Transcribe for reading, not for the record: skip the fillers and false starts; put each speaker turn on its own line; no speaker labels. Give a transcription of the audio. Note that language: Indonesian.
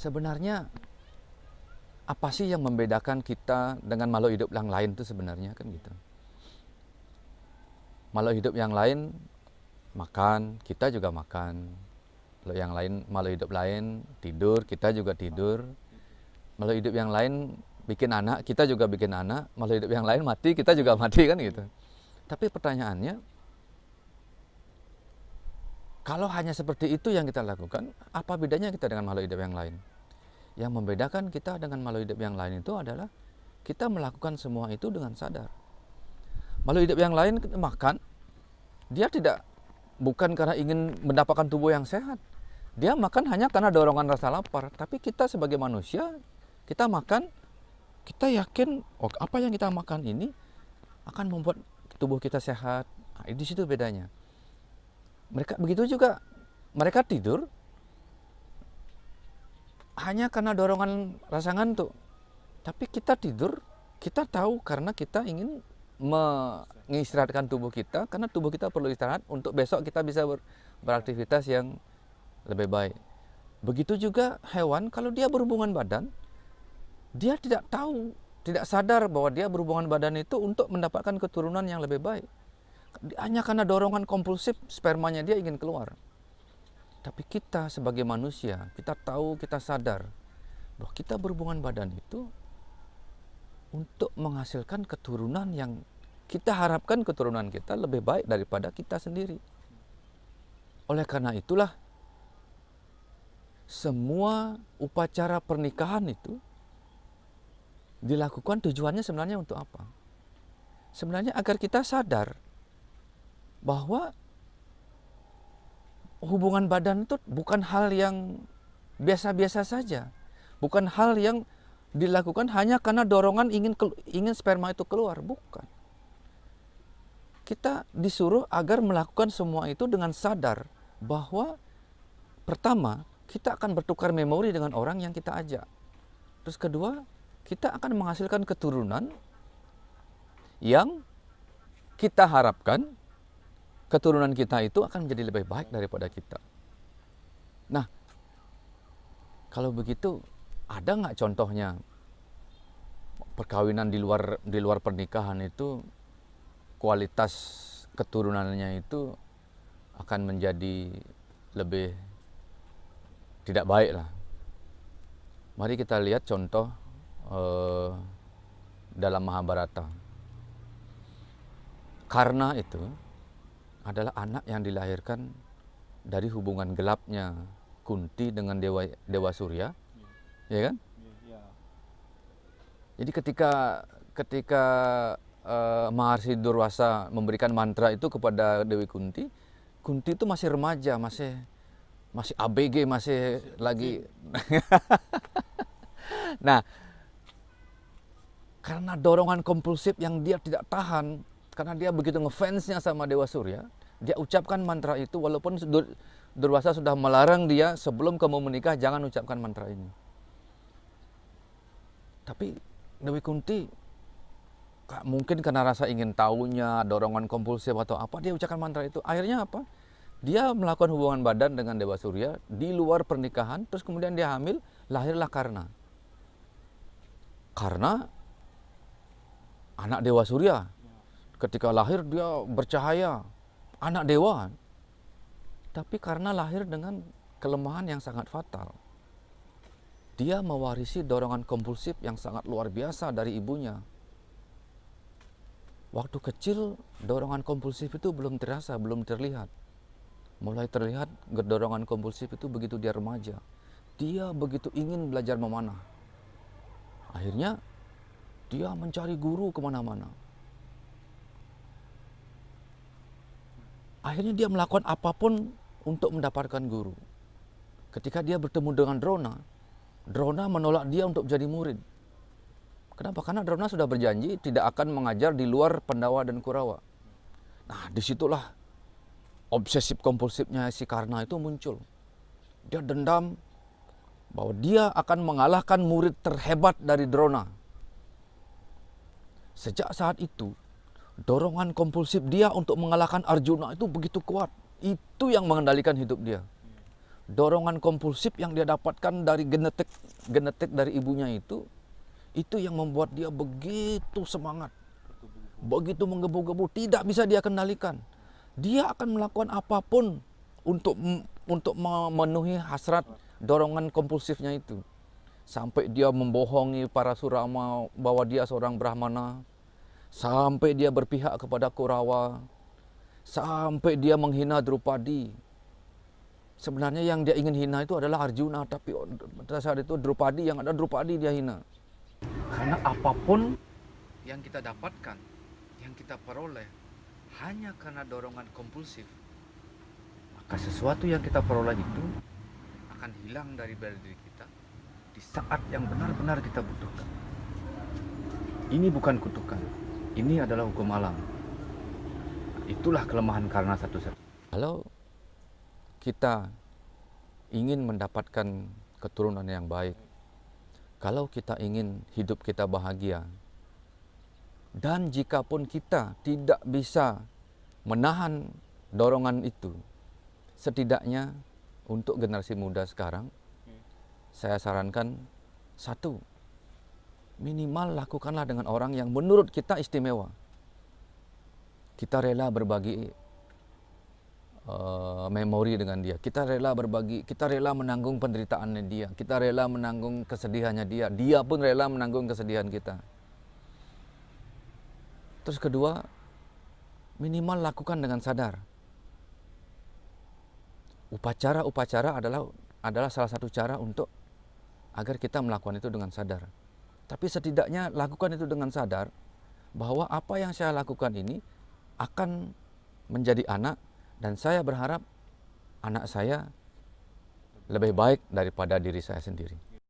sebenarnya apa sih yang membedakan kita dengan makhluk hidup yang lain itu sebenarnya kan gitu. Makhluk hidup yang lain makan, kita juga makan. Makhluk hidup lain tidur, kita juga tidur. Makhluk hidup yang lain bikin anak, kita juga bikin anak. Makhluk hidup yang lain mati, kita juga mati kan gitu. Tapi pertanyaannya, kalau hanya seperti itu yang kita lakukan, apa bedanya kita dengan makhluk hidup yang lain? Yang membedakan kita dengan makhluk hidup yang lain itu adalah kita melakukan semua itu dengan sadar. Makhluk hidup yang lain makan, dia bukan karena ingin mendapatkan tubuh yang sehat. Dia makan hanya karena dorongan rasa lapar. Tapi kita sebagai manusia, kita makan, kita yakin apa yang kita makan ini akan membuat tubuh kita sehat. Nah, di situ bedanya. Begitu juga mereka tidur hanya karena dorongan rasa ngantuk. Tapi kita tidur, kita tahu karena kita ingin mengistirahatkan tubuh kita, karena tubuh kita perlu istirahat untuk besok kita bisa beraktivitas yang lebih baik. Begitu juga hewan, kalau dia berhubungan badan, dia tidak tahu, tidak sadar bahwa dia berhubungan badan itu untuk mendapatkan keturunan yang lebih baik. Hanya karena dorongan kompulsif, spermanya dia ingin keluar. Tapi kita sebagai manusia, kita tahu, kita sadar bahwa kita berhubungan badan itu untuk menghasilkan keturunan yang kita harapkan keturunan kita lebih baik daripada kita sendiri. Oleh karena itulah, semua upacara pernikahan itu dilakukan tujuannya sebenarnya untuk apa? Sebenarnya agar kita sadar bahwa hubungan badan itu bukan hal yang biasa-biasa saja. Bukan hal yang dilakukan hanya karena dorongan ingin sperma itu keluar. Bukan. Kita disuruh agar melakukan semua itu dengan sadar bahwa pertama, kita akan bertukar memori dengan orang yang kita ajak. Terus kedua, kita akan menghasilkan keturunan yang kita harapkan keturunan kita itu akan menjadi lebih baik daripada kita. Nah, kalau begitu, ada nggak contohnya perkawinan di luar pernikahan itu kualitas keturunannya itu akan menjadi lebih tidak baik lah. Mari kita lihat contoh dalam Mahabharata. Karna itu adalah anak yang dilahirkan dari hubungan gelapnya Kunti dengan Dewa Surya, ya kan? Jadi ketika Maharsi Durwasa memberikan mantra itu kepada Dewi Kunti, Kunti itu masih remaja, masih ABG, masih lagi. Nah, karena dorongan kompulsif yang dia tidak tahan, karena dia begitu ngefansnya sama Dewa Surya, dia ucapkan mantra itu walaupun Durwasa sudah melarang dia sebelum kamu menikah jangan ucapkan mantra ini. Tapi Dewi Kunti mungkin karena rasa ingin tahunya, dorongan kompulsif atau apa, dia ucapkan mantra itu. Akhirnya apa? Dia melakukan hubungan badan dengan Dewa Surya di luar pernikahan, terus kemudian dia hamil, lahirlah Karna. Karna anak Dewa Surya. Ketika lahir dia bercahaya, anak dewa. Tapi karena lahir dengan kelemahan yang sangat fatal, dia mewarisi dorongan kompulsif yang sangat luar biasa dari ibunya. Waktu kecil dorongan kompulsif itu belum terasa, belum terlihat. Mulai terlihat dorongan kompulsif itu begitu dia remaja. Dia begitu ingin belajar memanah. Akhirnya dia mencari guru kemana-mana. Akhirnya dia melakukan apapun untuk mendapatkan guru. Ketika dia bertemu dengan Drona menolak dia untuk jadi murid. Kenapa? Karena Drona sudah berjanji tidak akan mengajar di luar Pandawa dan Kurawa. Nah, disitulah obsesif kompulsifnya si Karna itu muncul. Dia dendam bahwa dia akan mengalahkan murid terhebat dari Drona. Sejak saat itu, dorongan kompulsif dia untuk mengalahkan Arjuna itu begitu kuat. Itu yang mengendalikan hidup dia. dorongan kompulsif yang dia dapatkan dari genetik dari ibunya itu yang membuat dia begitu semangat, begitu menggebu-gebu, tidak bisa dia kendalikan. Dia akan melakukan apapun untuk memenuhi hasrat dorongan kompulsifnya itu. Sampai dia membohongi para Surama bahwa dia seorang Brahmana, sampai dia berpihak kepada Kurawa, sampai dia menghina Drupadi. Sebenarnya yang dia ingin hina itu adalah Arjuna, tapi pada saat itu Drupadi, yang ada Drupadi dia hina. Karena apapun yang kita dapatkan, yang kita peroleh hanya karena dorongan kompulsif, maka sesuatu yang kita peroleh itu akan hilang dari diri kita di saat yang benar-benar kita butuhkan. Ini bukan kutukan, ini adalah hukum alam. Itulah kelemahan karena satu-satu. Kalau kita ingin mendapatkan keturunan yang baik, kalau kita ingin hidup kita bahagia, dan jikapun kita tidak bisa menahan dorongan itu, setidaknya untuk generasi muda sekarang, saya sarankan satu, minimal lakukanlah dengan orang yang menurut kita istimewa. Kita rela berbagi memori dengan dia, kita rela berbagi, kita rela menanggung penderitaannya dia, kita rela menanggung kesedihannya dia, dia pun rela menanggung kesedihan kita. Terus kedua, minimal lakukan dengan sadar. Upacara adalah salah satu cara untuk agar kita melakukan itu dengan sadar. Tapi setidaknya lakukan itu dengan sadar bahwa apa yang saya lakukan ini akan menjadi anak, dan saya berharap anak saya lebih baik daripada diri saya sendiri.